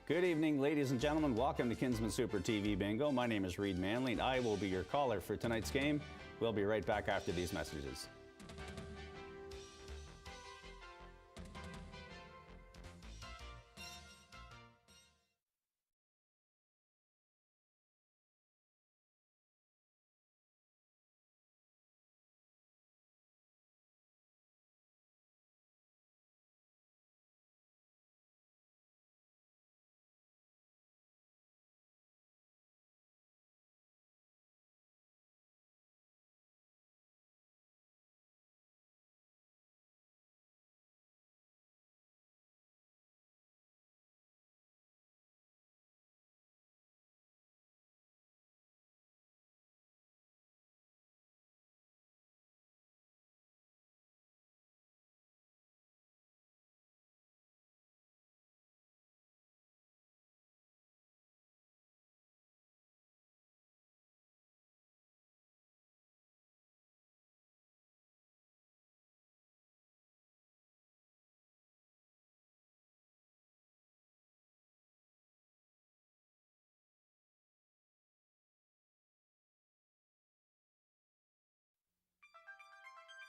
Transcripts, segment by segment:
Good evening, ladies and gentlemen. Welcome to Kinsmen Super TV Bingo. My name is Reed Manley, and I will be your caller for tonight's game. We'll be right back after these messages.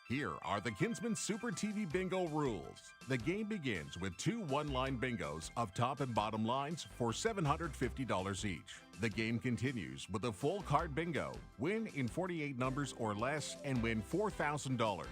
Here are the Kinsmen Super TV Bingo rules. The game begins with two one-line bingos of top and bottom lines for $750 each. The game continues with a full card bingo. Win in 48 numbers or less and win $4,000.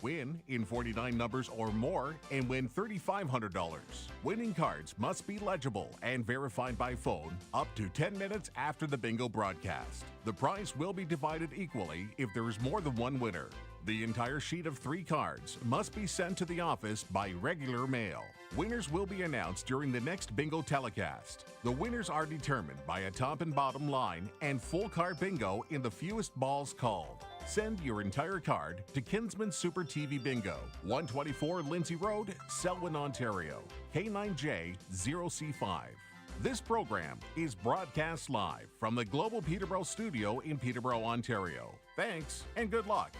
Win in 49 numbers or more and win $3,500. Winning cards must be legible and verified by phone up to 10 minutes after the bingo broadcast. The prize will be divided equally if there is more than one winner. The entire sheet of 3 cards must be sent to the office by regular mail. Winners will be announced during the next bingo telecast. The winners are determined by a top and bottom line and full card bingo in the fewest balls called. Send your entire card to Kinsmen Super TV Bingo, 124 Lindsay Road, Selwyn, Ontario, K9J0C5. This program is broadcast live from the Global Peterborough studio in Peterborough, Ontario. Thanks and good luck.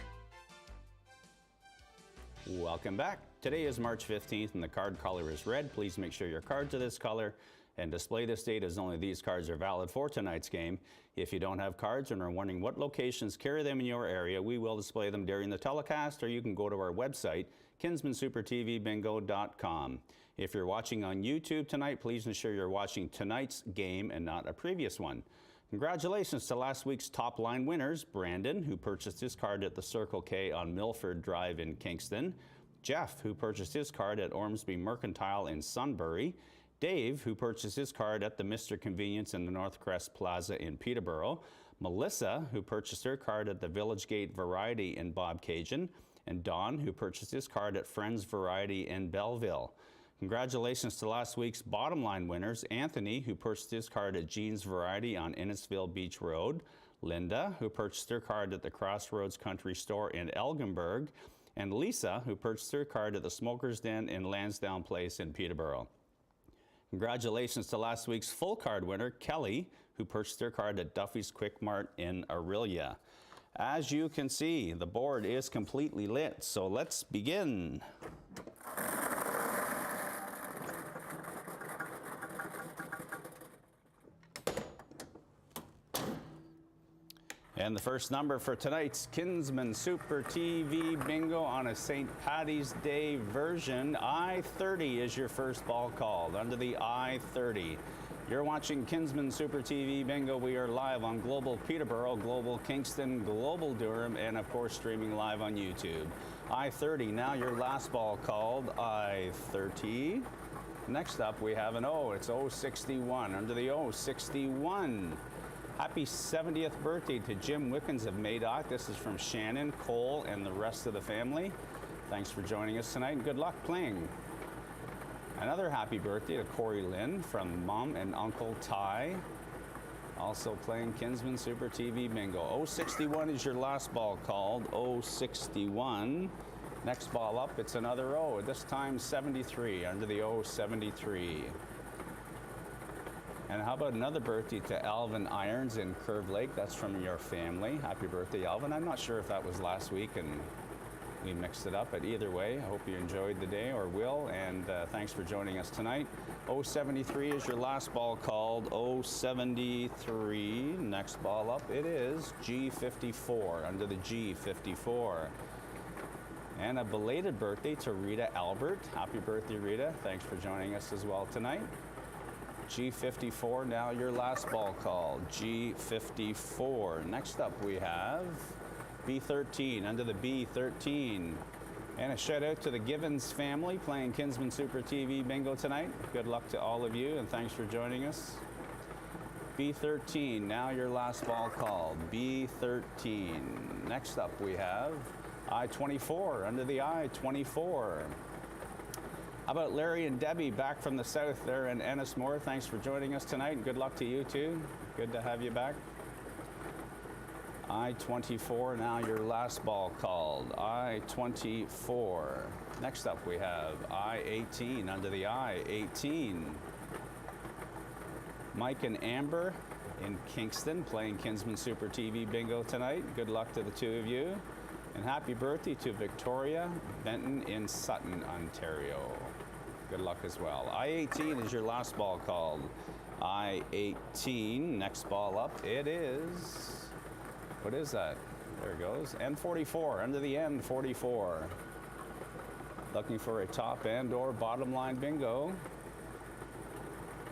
Welcome back. Today is March 15th and the card color is red. Please make sure your cards are this color and display this date as only these cards are valid for tonight's game. If you don't have cards and are wondering what locations carry them in your area, we will display them during the telecast, or you can go to our website, kinsmensupertvbingo.com. If you're watching on YouTube tonight, please ensure you're watching tonight's game and not a previous one. Congratulations to last week's top line winners, Brandon, who purchased his card at the Circle K on Milford Drive in Kingston, Jeff, who purchased his card at Ormsby Mercantile in Sunbury, Dave, who purchased his card at the Mr. Convenience in the Northcrest Plaza in Peterborough, Melissa, who purchased her card at the Village Gate Variety in Bobcaygeon, and Don, who purchased his card at Friends Variety in Belleville. Congratulations to last week's bottom line winners, Anthony, who purchased his card at Jean's Variety on Innisfil Beach Road, Linda, who purchased her card at the Crossroads Country Store in Elginburg, and Lisa, who purchased her card at the Smoker's Den in Lansdowne Place in Peterborough. Congratulations to last week's full card winner, Kelly, who purchased her card at Duffy's Quick Mart in Aurelia. As you can see, the board is completely lit, so let's begin. And the first number for tonight's Kinsmen Super TV Bingo on a St. Paddy's Day version, I-30 is your first ball called, under the I-30. You're watching Kinsmen Super TV Bingo. We are live on Global Peterborough, Global Kingston, Global Durham, and of course streaming live on YouTube. I-30, now your last ball called, I-30. Next up we have an O, it's O61, under the O61. Happy 70th birthday to Jim Wickens of Madoc. This is from Shannon, Cole, and the rest of the family. Thanks for joining us tonight, and good luck playing. Another happy birthday to Corey Lynn from Mom and Uncle Ty. Also playing Kinsmen Super TV Bingo. 061 is your last ball called, 061. Next ball up, it's another O, this time 73, under the 073. And how about another birthday to Alvin Irons in Curve Lake? That's from your family. Happy birthday, Alvin. I'm not sure if that was last week, and we mixed it up, but either way, I hope you enjoyed the day or will, and thanks for joining us tonight. 073 is your last ball called. 073, next ball up, it is G54, under the G54. And a belated birthday to Rita Albert. Happy birthday, Rita. Thanks for joining us as well tonight. G54, now your last ball called. G54. Next up we have B13, under the B13. And a shout out to the Givens family playing Kinsmen Super TV Bingo tonight. Good luck to all of you and thanks for joining us. B13, now your last ball called. B13. Next up we have I-24, under the I-24. How about Larry and Debbie back from the south there in Ennismore? Thanks for joining us tonight and good luck to you too. Good to have you back. I-24, now your last ball called. I-24. Next up we have I-18, under the I-18. Mike and Amber in Kingston playing Kinsmen Super TV Bingo tonight. Good luck to the two of you. And happy birthday to Victoria Benton in Sutton, Ontario. Good luck as well. I-18 is your last ball called. I-18, next ball up, it is, what is that? There it goes, N44, under the N44. Looking for a top and or bottom line bingo.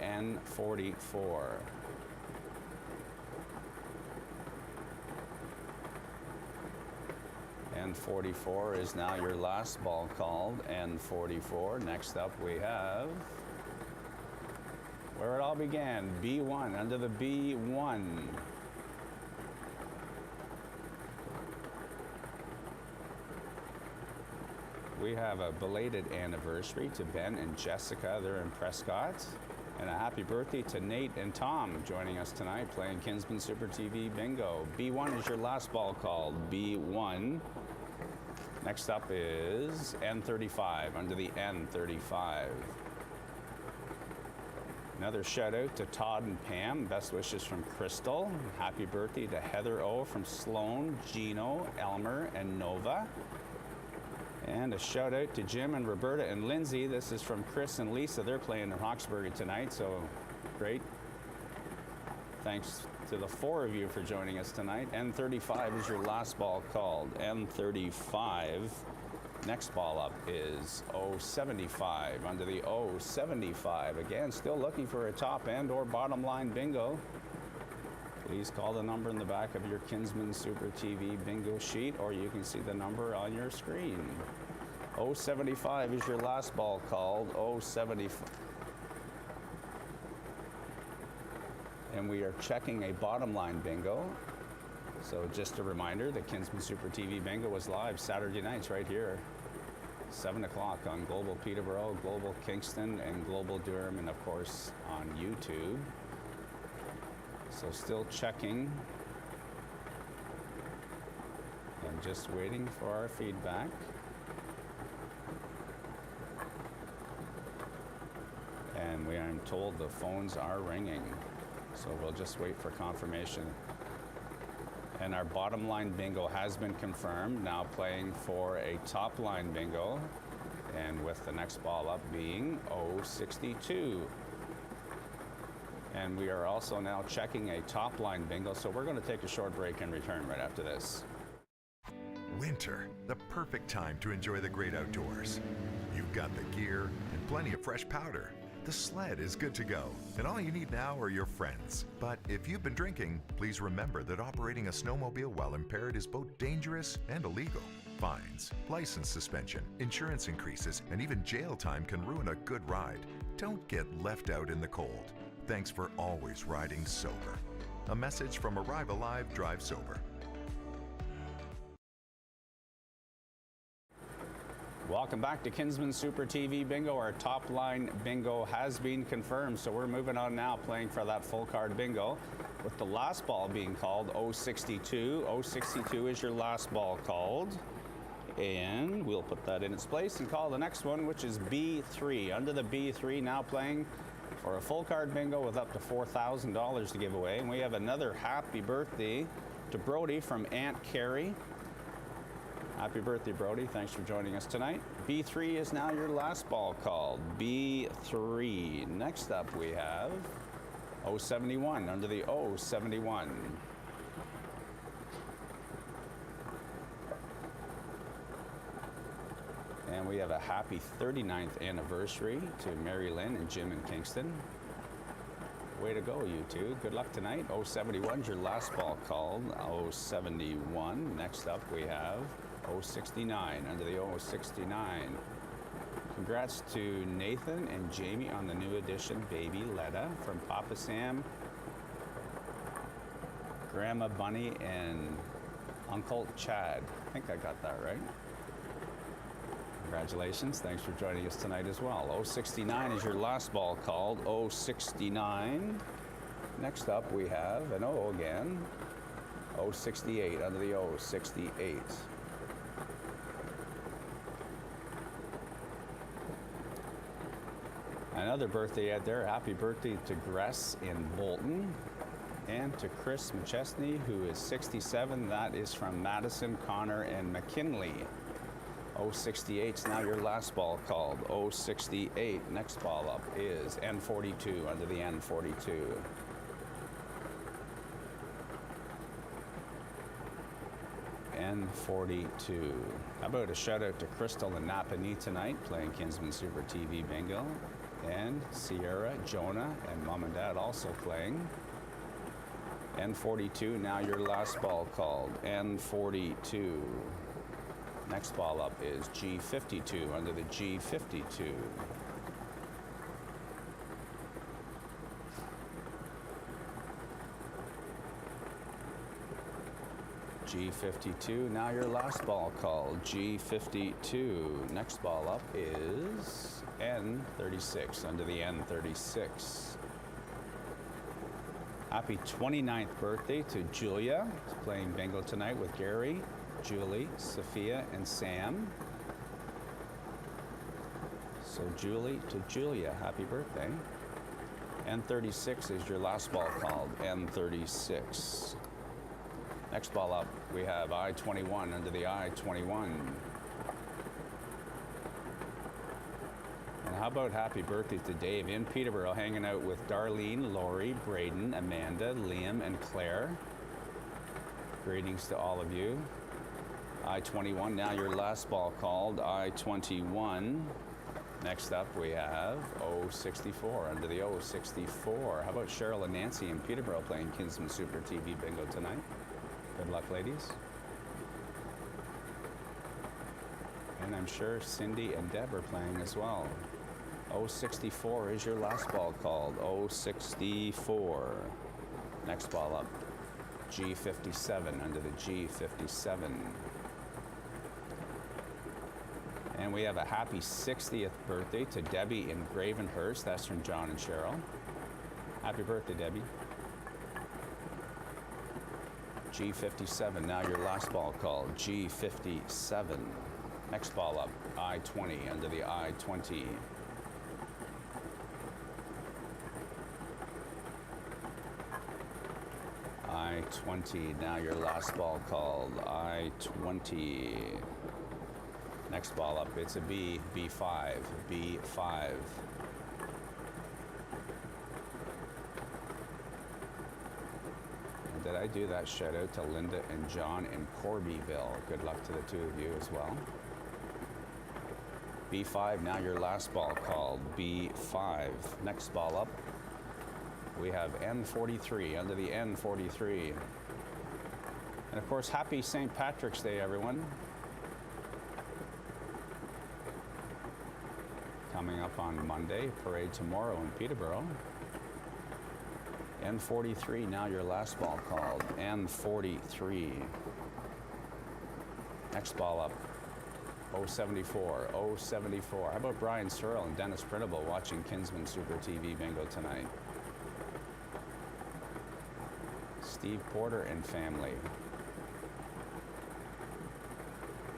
N44. N44 is now your last ball called. N44. Next up we have where it all began. B1, under the B1. We have a belated anniversary to Ben and Jessica. They're in Prescott. And a happy birthday to Nate and Tom joining us tonight playing Kinsmen Super TV Bingo. B1 is your last ball called. B1. Next up is N35, under the N35. Another shout out to Todd and Pam. Best wishes from Crystal. Happy birthday to Heather O from Sloan, Gino, Elmer, and Nova. And a shout out to Jim and Roberta and Lindsay. This is from Chris and Lisa. They're playing in Hawkesbury tonight, so great. Thanks to the four of you for joining us tonight. N35 is your last ball called. N35. Next ball up is 075, under the 075. Again, still looking for a top and or bottom line bingo. Please call the number in the back of your Kinsmen Super TV bingo sheet, or you can see the number on your screen. 075 is your last ball called. 075. And we are checking a bottom line bingo. So just a reminder, the Kinsmen Super TV Bingo was live Saturday nights right here, 7 o'clock on Global Peterborough, Global Kingston, and Global Durham, and of course on YouTube. So still checking and just waiting for our feedback. And we are told the phones are ringing. So we'll just wait for confirmation. And our bottom line bingo has been confirmed, now playing for a top line bingo, and with the next ball up being 062. And we are also now checking a top line bingo, so we're going to take a short break and return right after this. Winter, the perfect time to enjoy the great outdoors. You've got the gear and plenty of fresh powder. The sled is good to go, and all you need now are your friends. But if you've been drinking, please remember that operating a snowmobile while impaired is both dangerous and illegal. Fines, license suspension, insurance increases, and even jail time can ruin a good ride. Don't get left out in the cold. Thanks for always riding sober. A message from Arrive Alive, Drive Sober. Welcome back to Kinsmen Super TV Bingo. Our top line bingo has been confirmed, so we're moving on now, playing for that full card bingo, with the last ball being called 062. 062 is your last ball called, and we'll put that in its place and call the next one, which is B3. Under the B3, now playing for a full card bingo with up to $4,000 to give away. And we have another happy birthday to Brody from Aunt Carrie. Happy birthday, Brody. Thanks for joining us tonight. B3 is now your last ball called. B3. Next up we have 071 under the 071. And we have a happy 39th anniversary to Mary Lynn and Jim in Kingston. Way to go, you two. Good luck tonight. 071 is your last ball called. 071. Next up we have 069 under the 069. Congrats to Nathan and Jamie on the new edition Baby Letta from Papa Sam, Grandma Bunny, and Uncle Chad. I think I got that right. Congratulations. Thanks for joining us tonight as well. 069 is your last ball called. 069. Next up we have an O again. 068 under the 068. Another birthday out there. Happy birthday to Gress in Bolton. And to Chris McChesney, who is 67. That is from Madison, Connor, and McKinley. 068 is now your last ball called. 068. Next ball up is N42 under the N42. N42. How about a shout out to Crystal and Napanee tonight, playing Kinsmen Super TV Bingo. And Sierra, Jonah, and Mom and Dad also playing. N42, now your last ball called. N42. Next ball up is G52 under the G52. G52, now your last ball called. G52. Next ball up is N36 under the N36. Happy 29th birthday to Julia. She's playing bingo tonight with Gary, Julie, Sophia, and Sam. So Julie to Julia, happy birthday. N36 is your last ball called. N36. Next ball up, we have I-21 under the I-21. And how about happy birthday to Dave in Peterborough, hanging out with Darlene, Lori, Braden, Amanda, Liam, and Claire. Greetings to all of you. I-21, now your last ball called. I-21. Next up we have 064 under the 064. How about Cheryl and Nancy in Peterborough playing Kinsmen Super TV Bingo tonight? Good luck, ladies. And I'm sure Cindy and Deb are playing as well. 064 is your last ball called. 064. Next ball up. G57 under the G57. And we have a happy 60th birthday to Debbie in Gravenhurst. That's from John and Cheryl. Happy birthday, Debbie. G57, now your last ball called. G57. Next ball up, I-20 under the I-20. I-20, now your last ball called. I-20. Next ball up, it's a B, B5, B5. And did I do that shout out to Linda and John in Corbyville? Good luck to the two of you as well. B5, now your last ball called. B5. Next ball up, we have N43 under the N43. And of course, happy St. Patrick's Day, everyone. Coming up on Monday, parade tomorrow in Peterborough. N43, now your last ball called. N43. Next ball up, 074, 074. How about Brian Searle and Dennis Printable watching Kinsmen Super TV Bingo tonight? Steve Porter and family.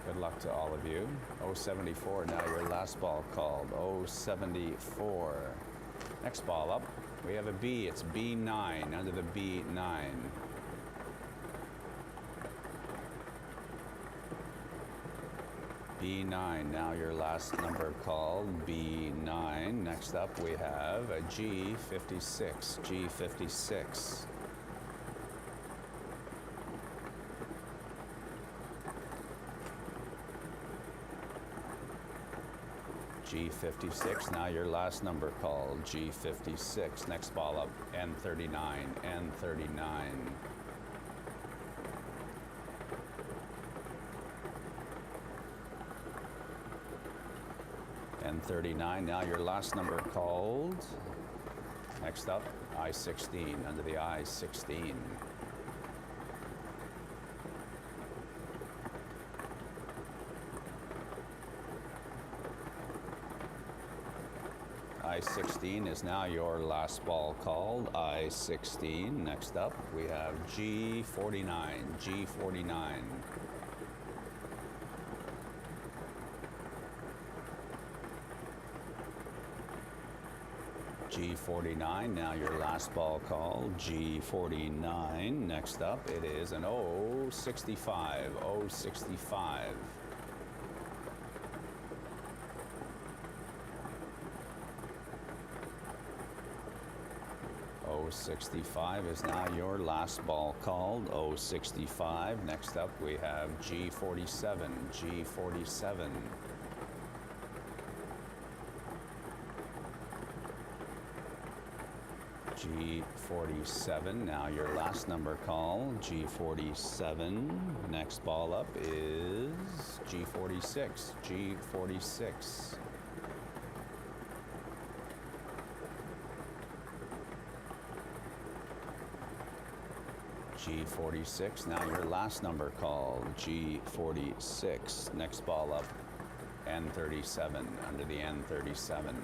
Good luck to all of you. 074, now your last ball called. 074. Next ball up, we have a B. It's B9 under the B9. B9, now your last number called, B9. Next up we have a G56, G56. G56, now your last number called, G56. Next ball up, N39, N39. N39, now your last number called. Next up, I-16, under the I-16. I-16 is now your last ball called, I-16. Next up, we have G49, G49. G49, now your last ball called, G49. Next up, it is an O65, O65. O65 is now your last ball called, O65. Next up, we have G47, G47. G47, now your last number call, G47. Next ball up is G46, G46. G46, now your last number called, G46. Next ball up, N37, under the N37.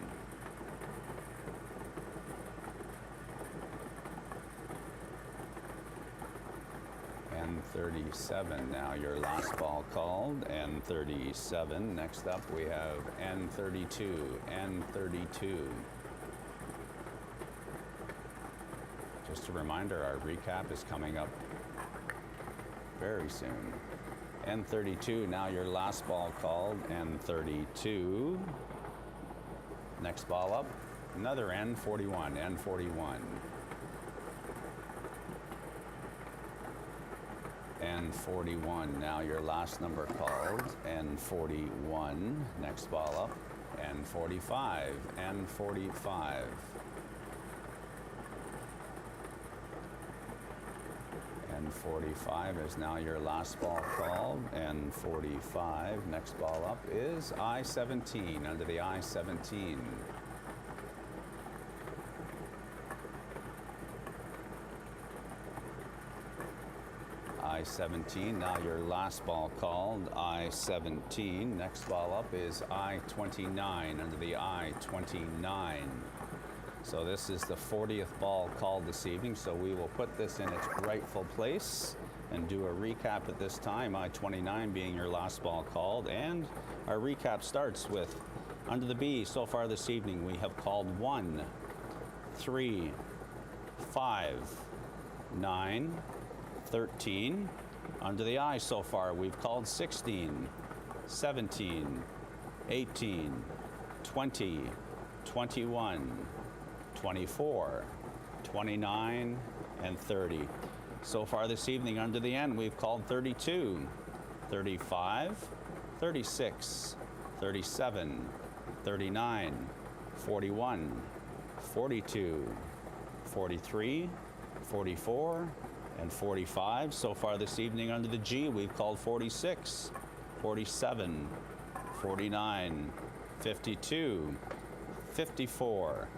N37, now your last ball called, N37. Next up we have N32, N32. Just a reminder, our recap is coming up very soon. N32, now your last ball called, N32. Next ball up, another N41, N41. N41, now your last number called, N41. Next ball up, N45, N45. N45 is now your last ball called, N45. Next ball up is I-17, under the I-17. I-17, now your last ball called, I-17. Next ball up is I-29, under the I-29. So this is the 40th ball called this evening, so we will put this in its rightful place and do a recap at this time, I-29 being your last ball called. And our recap starts with, under the B, so far this evening, we have called 1, 3, 5, 9, 13. Under the I so far, we've called 16, 17, 18, 20, 21, 24, 29, and 30. So far this evening under the N, we've called 32, 35, 36, 37, 39, 41, 42, 43, 44, and 45. So far this evening under the G, we've called 46, 47, 49, 52, 54,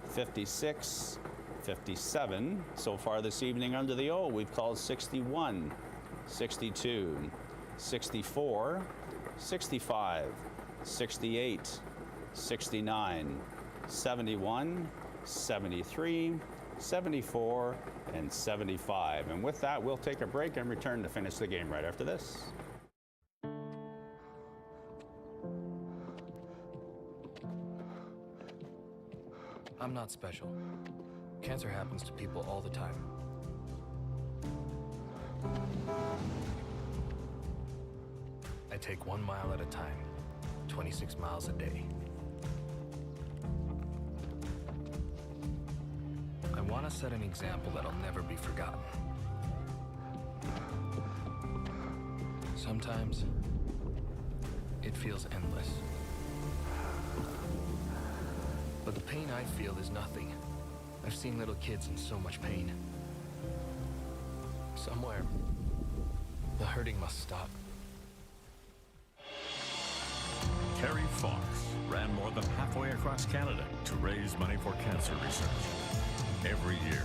56, 57. So far this evening under the O, we've called 61, 62, 64, 65, 68, 69, 71, 73, 74, and 75. And with that, we'll take a break and return to finish the game right after this. I'm not special. Cancer happens to people all the time. I take 1 mile at a time, 26 miles a day. I want to set an example that'll never be forgotten. Sometimes, it feels endless. But the pain I feel is nothing. I've seen little kids in so much pain. Somewhere, the hurting must stop. Terry Fox ran more than halfway across Canada to raise money for cancer research. Every year,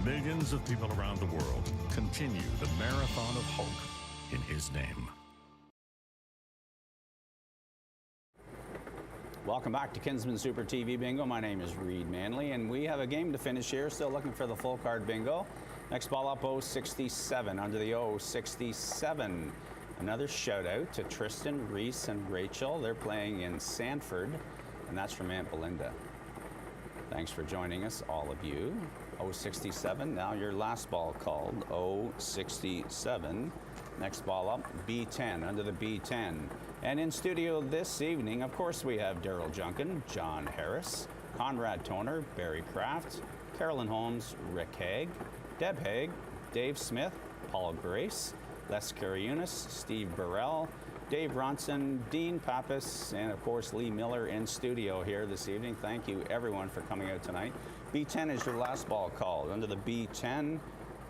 millions of people around the world continue the marathon of hope in his name. Welcome back to Kinsmen Super TV Bingo. My name is Reed Manley, and we have a game to finish here. Still looking for the full card bingo. Next ball up, 067. Under the 067. Another shout out to Tristan, Reese, and Rachel. They're playing in Sanford, and that's from Aunt Belinda. Thanks for joining us, all of you. 067. Now your last ball called, 067. Next ball up, B10, under the B10. And in studio this evening, of course, we have Daryl Junkin, John Harris, Conrad Toner, Barry Kraft, Carolyn Holmes, Rick Haig, Deb Haig, Dave Smith, Paul Grace, Les Cariunas, Steve Burrell, Dave Ronson, Dean Pappas, and of course Lee Miller in studio here this evening. Thank you everyone for coming out tonight. B10 is your last ball called. Under the B10,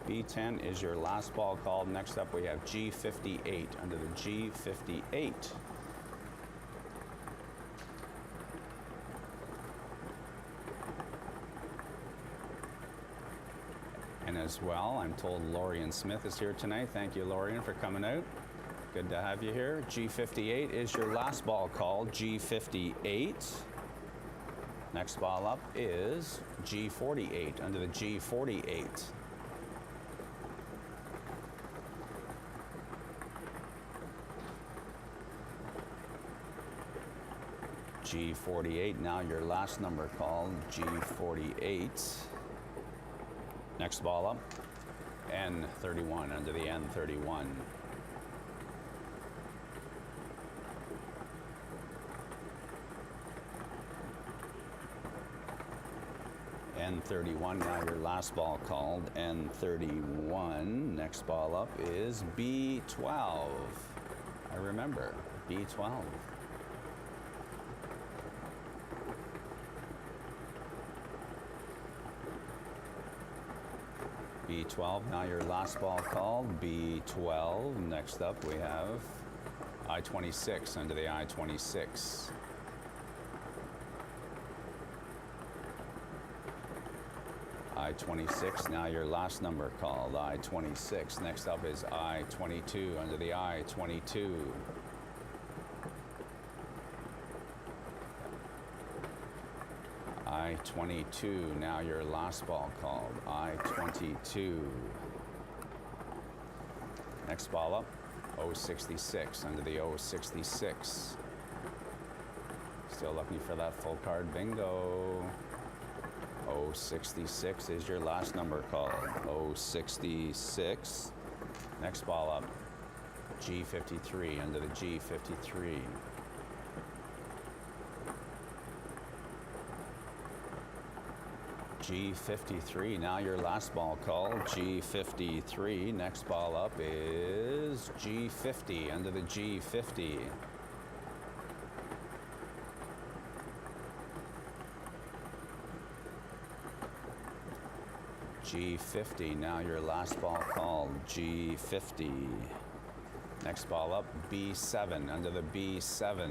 B10 is your last ball called. Next up we have G58, under the G58. And as well, I'm told Lorian Smith is here tonight. Thank you, Lorian, for coming out. Good to have you here. G58 is your last ball called, G58. Next ball up is G48, under the G48. G48, now your last number called, G48. Next ball up, N31, under the N31. N31, now your last ball called, N31. Next ball up is B12. I remember, B12. B12, now your last ball called, B12. Next up we have I-26, under the I-26. I-26, now your last number called, I-26. Next up is I-22, under the I-22. I-22, now your last ball called, I-22. Next ball up, 066, under the 066. Still looking for that full card bingo. 066 is your last number called, 066. Next ball up, G53, under the G53. G53, now your last ball called, G53. Next ball up is G50, under the G50. G50, now your last ball called, G50. Next ball up, B7, under the B7.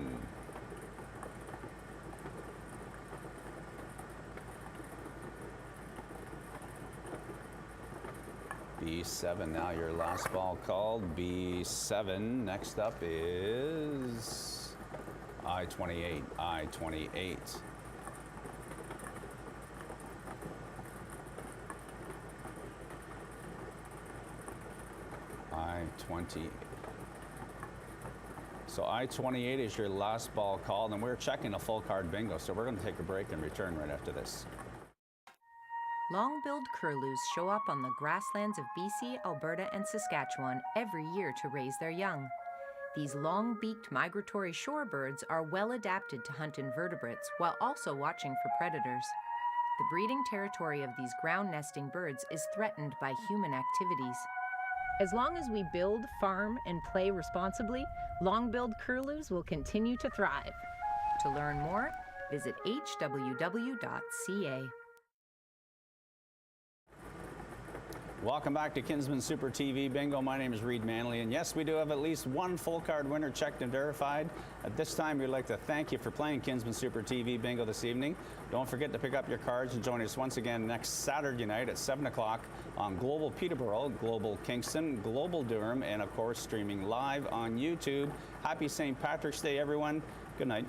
B7, now your last ball called, B7. Next up is I-28, I-28. I-20. So I-28 is your last ball called, and we're checking a full card bingo, so we're going to take a break and return right after this. Long-billed curlews show up on the grasslands of BC, Alberta, and Saskatchewan every year to raise their young. These long-beaked migratory shorebirds are well adapted to hunt invertebrates while also watching for predators. The breeding territory of these ground-nesting birds is threatened by human activities. As long as we build, farm, and play responsibly, long-billed curlews will continue to thrive. To learn more, visit hww.ca. Welcome back to Kinsmen Super TV Bingo. My name is Reed Manley, and yes, we do have at least one full card winner checked and verified. At this time, we'd like to thank you for playing Kinsmen Super TV Bingo this evening. Don't forget to pick up your cards and join us once again next Saturday night at 7 o'clock on Global Peterborough, Global Kingston, Global Durham, and of course, streaming live on YouTube. Happy St. Patrick's Day, everyone. Good night.